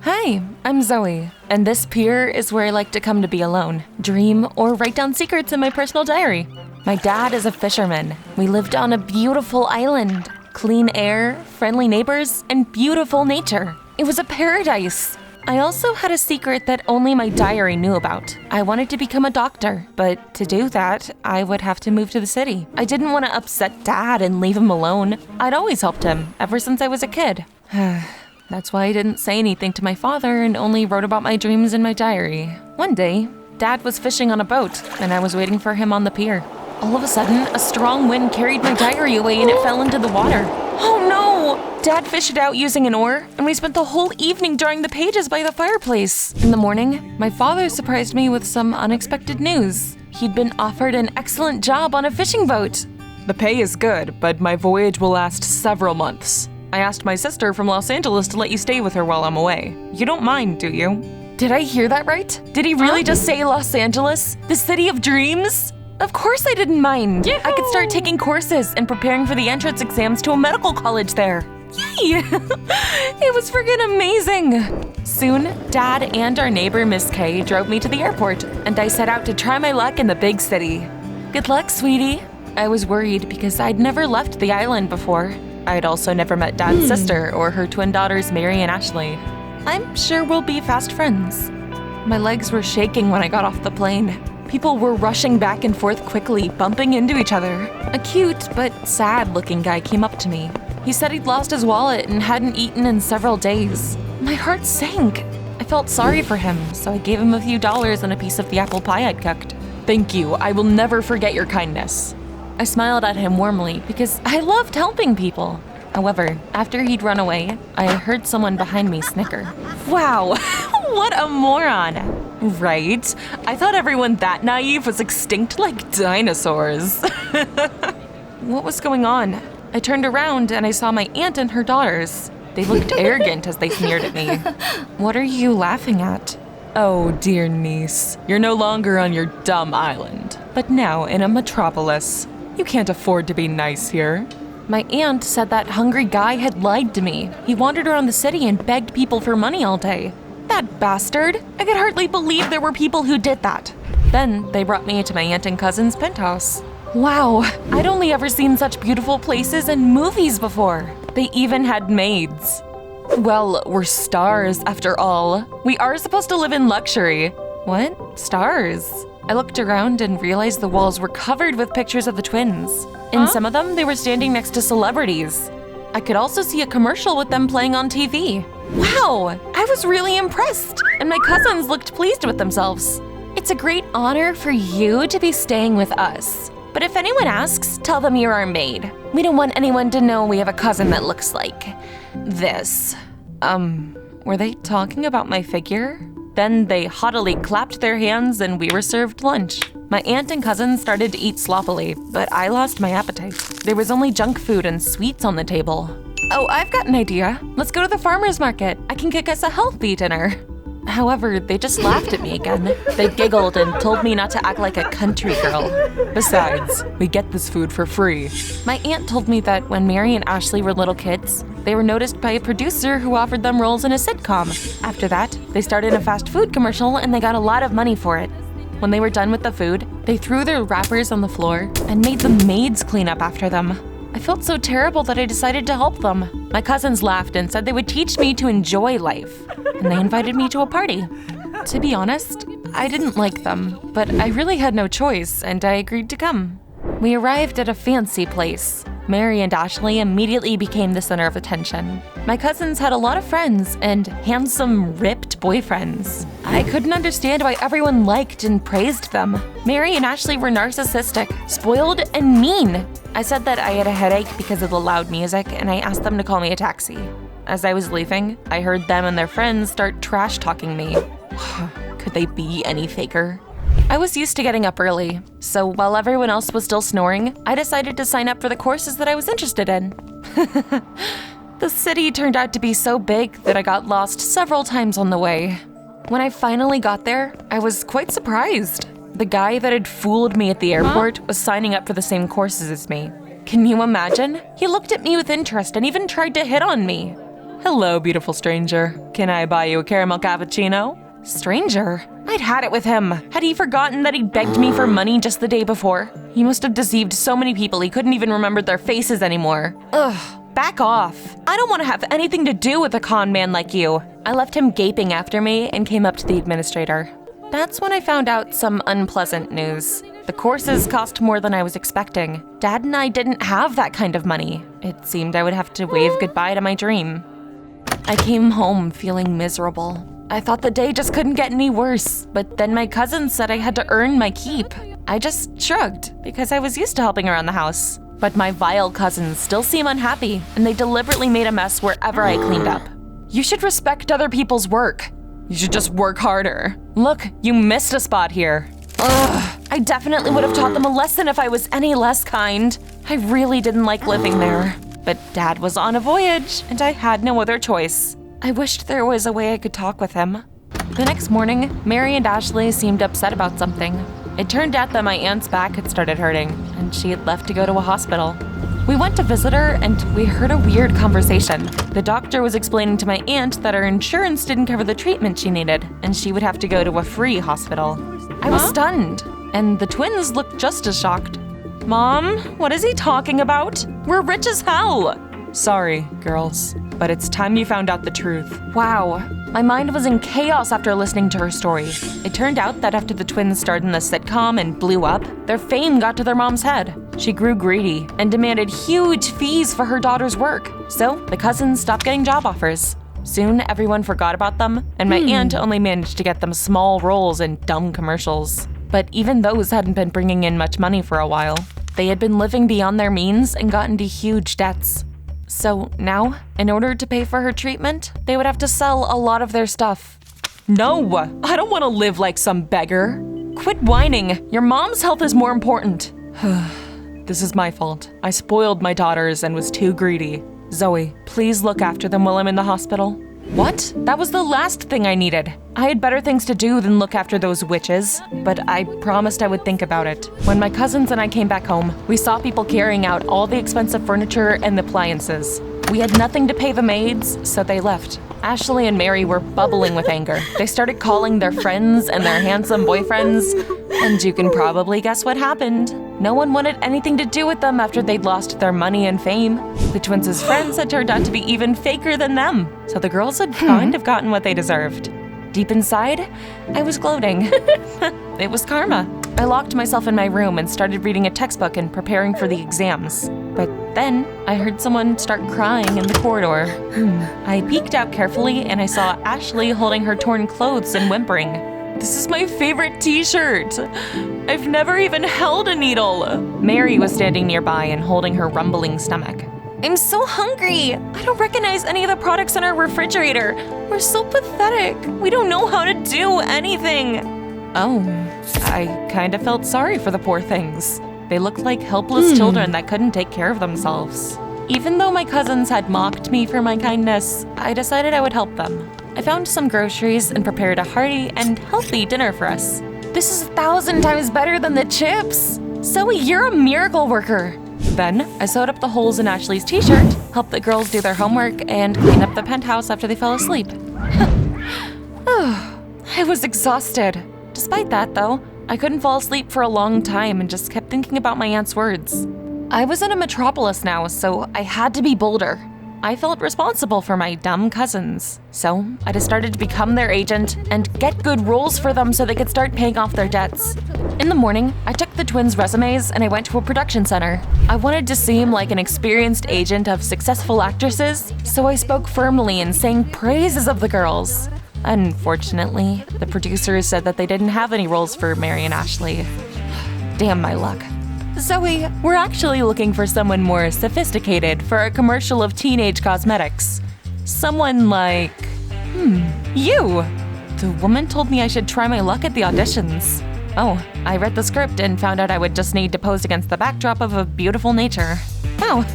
Hi, I'm Zoe, and this pier is where I like to come to be alone, dream, or write down secrets in my personal diary. My dad is a fisherman. We lived on a beautiful island. Clean air, friendly neighbors, and beautiful nature. It was a paradise. I also had a secret that only my diary knew about. I wanted to become a doctor, but to do that, I would have to move to the city. I didn't want to upset Dad and leave him alone. I'd always helped him, ever since I was a kid. That's why I didn't say anything to my father and only wrote about my dreams in my diary. One day, Dad was fishing on a boat, and I was waiting for him on the pier. All of a sudden, a strong wind carried my diary away and it fell into the water. Oh no! Dad fished it out using an oar, and we spent the whole evening drawing the pages by the fireplace. In the morning, my father surprised me with some unexpected news. He'd been offered an excellent job on a fishing boat. The pay is good, but my voyage will last several months. I asked my sister from Los Angeles to let you stay with her while I'm away. You don't mind, do you? Did I hear that right? Did he really just say Los Angeles? The city of dreams? Of course I didn't mind. Yahoo! I could start taking courses and preparing for the entrance exams to a medical college there. Yay! It was friggin' amazing. Soon, Dad and our neighbor Miss Kay drove me to the airport, and I set out to try my luck in the big city. Good luck, sweetie. I was worried because I'd never left the island before. I'd also never met Dad's sister or her twin daughters Mary and Ashley. I'm sure we'll be fast friends. My legs were shaking when I got off the plane. People were rushing back and forth quickly, bumping into each other. A cute but sad-looking guy came up to me. He said he'd lost his wallet and hadn't eaten in several days. My heart sank. I felt sorry for him, so I gave him a few dollars and a piece of the apple pie I'd cooked. Thank you. I will never forget your kindness. I smiled at him warmly because I loved helping people. However, after he'd run away, I heard someone behind me snicker. Wow, what a moron! Right? I thought everyone that naive was extinct like dinosaurs. What was going on? I turned around and I saw my aunt and her daughters. They looked arrogant as they sneered at me. What are you laughing at? Oh, dear niece, you're no longer on your dumb island, but now in a metropolis. You can't afford to be nice here. My aunt said that hungry guy had lied to me. He wandered around the city and begged people for money all day. That bastard! I could hardly believe there were people who did that. Then they brought me to my aunt and cousin's penthouse. Wow, I'd only ever seen such beautiful places in movies before. They even had maids. Well, we're stars after all. We are supposed to live in luxury. What? Stars? I looked around and realized the walls were covered with pictures of the twins. In some of them, they were standing next to celebrities. I could also see a commercial with them playing on TV. Wow, I was really impressed, and my cousins looked pleased with themselves. It's a great honor for you to be staying with us. But if anyone asks, tell them you're our maid. We don't want anyone to know we have a cousin that looks like this. Were they talking about my figure? Then they haughtily clapped their hands and we were served lunch. My aunt and cousin started to eat sloppily, but I lost my appetite. There was only junk food and sweets on the table. Oh, I've got an idea. Let's go to the farmer's market. I can cook us a healthy dinner. However, they just laughed at me again. They giggled and told me not to act like a country girl. Besides, we get this food for free. My aunt told me that when Mary and Ashley were little kids, they were noticed by a producer who offered them roles in a sitcom. After that, they started a fast food commercial and they got a lot of money for it. When they were done with the food, they threw their wrappers on the floor and made the maids clean up after them. I felt so terrible that I decided to help them. My cousins laughed and said they would teach me to enjoy life, and they invited me to a party. To be honest, I didn't like them, but I really had no choice, and I agreed to come. We arrived at a fancy place. Mary and Ashley immediately became the center of attention. My cousins had a lot of friends and handsome, ripped boyfriends. I couldn't understand why everyone liked and praised them. Mary and Ashley were narcissistic, spoiled, and mean. I said that I had a headache because of the loud music, and I asked them to call me a taxi. As I was leaving, I heard them and their friends start trash-talking me. Could they be any faker? I was used to getting up early, so while everyone else was still snoring, I decided to sign up for the courses that I was interested in. The city turned out to be so big that I got lost several times on the way. When I finally got there, I was quite surprised. The guy that had fooled me at the airport was signing up for the same courses as me. Can you imagine? He looked at me with interest and even tried to hit on me. Hello, beautiful stranger. Can I buy you a caramel cappuccino? Stranger? I'd had it with him. Had he forgotten that he'd begged me for money just the day before? He must have deceived so many people he couldn't even remember their faces anymore. Ugh, back off. I don't want to have anything to do with a con man like you. I left him gaping after me and came up to the administrator. That's when I found out some unpleasant news. The courses cost more than I was expecting. Dad and I didn't have that kind of money. It seemed I would have to wave goodbye to my dream. I came home feeling miserable. I thought the day just couldn't get any worse, but then my cousin said I had to earn my keep. I just shrugged because I was used to helping around the house. But my vile cousins still seem unhappy, and they deliberately made a mess wherever I cleaned up. You should respect other people's work. You should just work harder. Look, you missed a spot here. Ugh, I definitely would have taught them a lesson if I was any less kind. I really didn't like living there. But Dad was on a voyage, and I had no other choice. I wished there was a way I could talk with him. The next morning, Mary and Ashley seemed upset about something. It turned out that my aunt's back had started hurting, and she had left to go to a hospital. We went to visit her, and we heard a weird conversation. The doctor was explaining to my aunt that her insurance didn't cover the treatment she needed, and she would have to go to a free hospital. I was stunned, and the twins looked just as shocked. Mom, what is he talking about? We're rich as hell! Sorry, girls, but it's time you found out the truth. Wow, my mind was in chaos after listening to her story. It turned out that after the twins starred in the sitcom and blew up, their fame got to their mom's head. She grew greedy and demanded huge fees for her daughter's work, so the cousins stopped getting job offers. Soon, everyone forgot about them, and my aunt only managed to get them small roles in dumb commercials. But even those hadn't been bringing in much money for a while. They had been living beyond their means and got into huge debts. So now, in order to pay for her treatment, they would have to sell a lot of their stuff. No, I don't want to live like some beggar. Quit whining. Your mom's health is more important. This is my fault. I spoiled my daughters and was too greedy. Zoe, please look after them while I'm in the hospital. What? That was the last thing I needed. I had better things to do than look after those witches, but I promised I would think about it. When my cousins and I came back home, we saw people carrying out all the expensive furniture and appliances. We had nothing to pay the maids, so they left. Ashley and Mary were bubbling with anger. They started calling their friends and their handsome boyfriends, and you can probably guess what happened. No one wanted anything to do with them after they'd lost their money and fame. The twins' friends had turned out to be even faker than them, so the girls had kind of gotten what they deserved. Deep inside, I was gloating. It was karma. I locked myself in my room and started reading a textbook and preparing for the exams. But then, I heard someone start crying in the corridor. I peeked out carefully and I saw Ashley holding her torn clothes and whimpering. This is my favorite t-shirt. I've never even held a needle. Mary was standing nearby and holding her rumbling stomach. I'm so hungry. I don't recognize any of the products in our refrigerator. We're so pathetic. We don't know how to do anything. Oh, I kind of felt sorry for the poor things. They looked like helpless children that couldn't take care of themselves. Even though my cousins had mocked me for my kindness, I decided I would help them. I found some groceries and prepared a hearty and healthy dinner for us. This is 1,000 times better than the chips. Zoe, you're a miracle worker. Then, I sewed up the holes in Ashley's t-shirt, helped the girls do their homework, and cleaned up the penthouse after they fell asleep. I was exhausted. Despite that, though, I couldn't fall asleep for a long time and just kept thinking about my aunt's words. I was in a metropolis now, so I had to be bolder. I felt responsible for my dumb cousins. So I decided to become their agent and get good roles for them so they could start paying off their debts. In the morning, I took the twins' resumes and I went to a production center. I wanted to seem like an experienced agent of successful actresses, so I spoke firmly and sang praises of the girls. Unfortunately, the producers said that they didn't have any roles for Mary and Ashley. Damn my luck. Zoe, we're actually looking for someone more sophisticated for a commercial of teenage cosmetics. Someone like… you! The woman told me I should try my luck at the auditions. Oh, I read the script and found out I would just need to pose against the backdrop of a beautiful nature. Oh,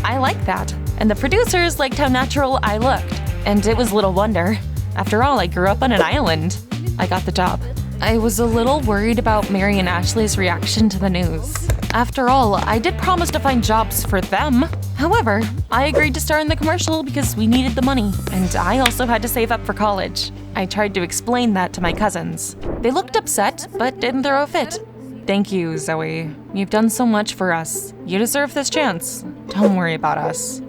I like that. And the producers liked how natural I looked. And it was little wonder. After all, I grew up on an island. I got the job. I was a little worried about Mary and Ashley's reaction to the news. After all, I did promise to find jobs for them. However, I agreed to star in the commercial because we needed the money, and I also had to save up for college. I tried to explain that to my cousins. They looked upset, but didn't throw a fit. Thank you, Zoe. You've done so much for us. You deserve this chance. Don't worry about us.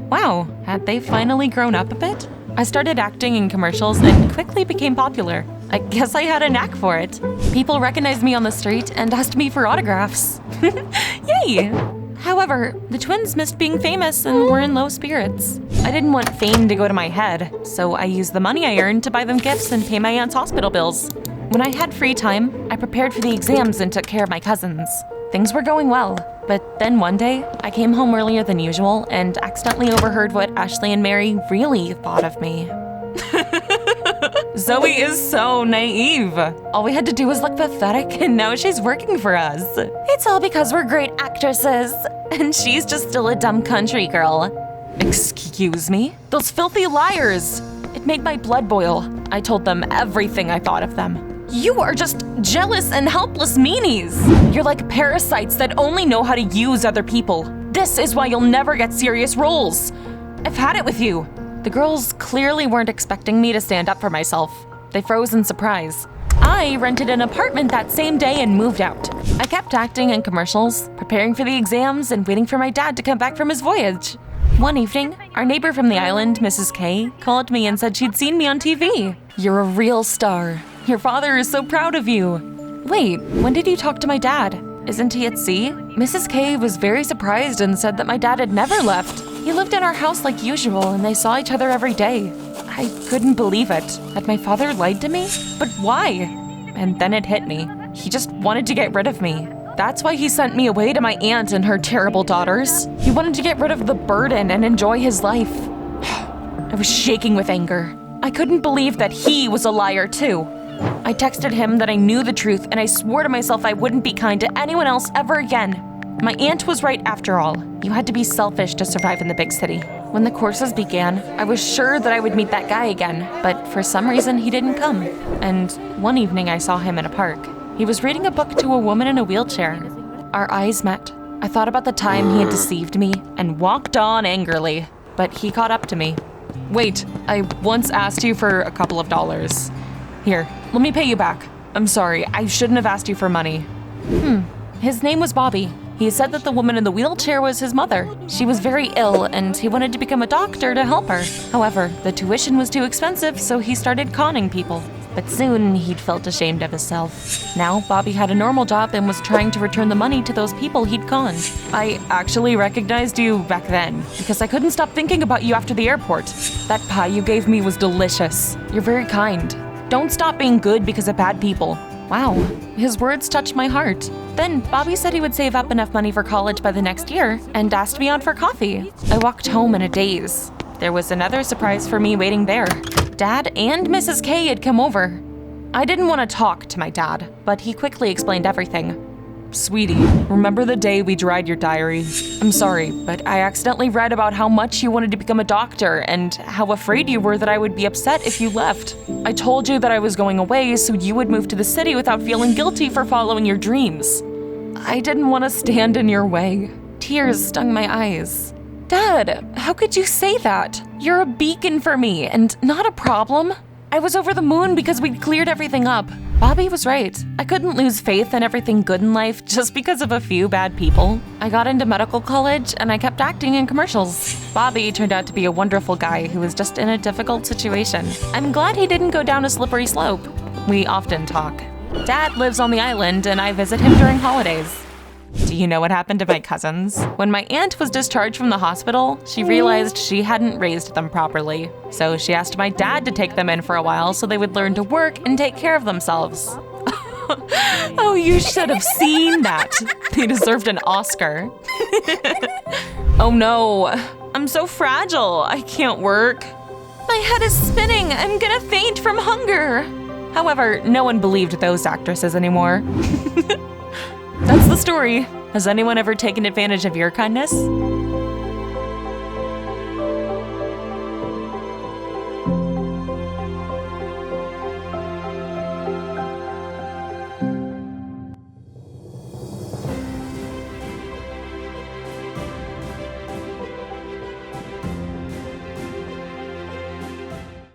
Wow, had they finally grown up a bit? I started acting in commercials and quickly became popular. I guess I had a knack for it. People recognized me on the street and asked me for autographs. Yay! However, the twins missed being famous and were in low spirits. I didn't want fame to go to my head, so I used the money I earned to buy them gifts and pay my aunt's hospital bills. When I had free time, I prepared for the exams and took care of my cousins. Things were going well, but then one day, I came home earlier than usual and accidentally overheard what Ashley and Mary really thought of me. Zoe is so naive. All we had to do was look pathetic, and now she's working for us. It's all because we're great actresses, and she's just still a dumb country girl. Excuse me? Those filthy liars! It made my blood boil. I told them everything I thought of them. You are just jealous and helpless meanies. You're like parasites that only know how to use other people. This is why you'll never get serious roles. I've had it with you. The girls clearly weren't expecting me to stand up for myself. They froze in surprise. I rented an apartment that same day and moved out. I kept acting in commercials, preparing for the exams, and waiting for my dad to come back from his voyage. One evening, our neighbor from the island, Mrs. K, called me and said she'd seen me on TV. You're a real star. Your father is so proud of you. Wait, when did you talk to my dad? Isn't he at sea? Mrs. K was very surprised and said that my dad had never left. He lived in our house like usual, and they saw each other every day. I couldn't believe it. Had my father lied to me? But why? And then it hit me. He just wanted to get rid of me. That's why he sent me away to my aunt and her terrible daughters. He wanted to get rid of the burden and enjoy his life. I was shaking with anger. I couldn't believe that he was a liar too. I texted him that I knew the truth, and I swore to myself I wouldn't be kind to anyone else ever again. My aunt was right after all. You had to be selfish to survive in the big city. When the courses began, I was sure that I would meet that guy again, but for some reason he didn't come. And one evening I saw him in a park. He was reading a book to a woman in a wheelchair. Our eyes met. I thought about the time he had deceived me and walked on angrily, but he caught up to me. Wait, I once asked you for a couple of dollars. Here, let me pay you back. I'm sorry, I shouldn't have asked you for money. His name was Bobby. He said that the woman in the wheelchair was his mother. She was very ill, and he wanted to become a doctor to help her. However, the tuition was too expensive, so he started conning people. But soon, he'd felt ashamed of himself. Now, Bobby had a normal job and was trying to return the money to those people he'd conned. I actually recognized you back then, because I couldn't stop thinking about you after the airport. That pie you gave me was delicious. You're very kind. Don't stop being good because of bad people. Wow, his words touched my heart. Then Bobby said he would save up enough money for college by the next year and asked me out for coffee. I walked home in a daze. There was another surprise for me waiting there. Dad and Mrs. K had come over. I didn't want to talk to my dad, but he quickly explained everything. Sweetie, remember the day we dried your diary? I'm sorry, but I accidentally read about how much you wanted to become a doctor and how afraid you were that I would be upset if you left. I told you that I was going away so you would move to the city without feeling guilty for following your dreams. I didn't want to stand in your way. Tears stung my eyes. Dad, how could you say that? You're a beacon for me and not a problem. I was over the moon because we'd cleared everything up. Bobby was right. I couldn't lose faith in everything good in life just because of a few bad people. I got into medical college and I kept acting in commercials. Bobby turned out to be a wonderful guy who was just in a difficult situation. I'm glad he didn't go down a slippery slope. We often talk. Dad lives on the island and I visit him during holidays. Do you know what happened to my cousins? When my aunt was discharged from the hospital, she realized she hadn't raised them properly. So she asked my dad to take them in for a while so they would learn to work and take care of themselves. Oh, you should have seen that. They deserved an Oscar. Oh no, I'm so fragile. I can't work. My head is spinning. I'm gonna faint from hunger. However, no one believed those actresses anymore. That's the story. Has anyone ever taken advantage of your kindness?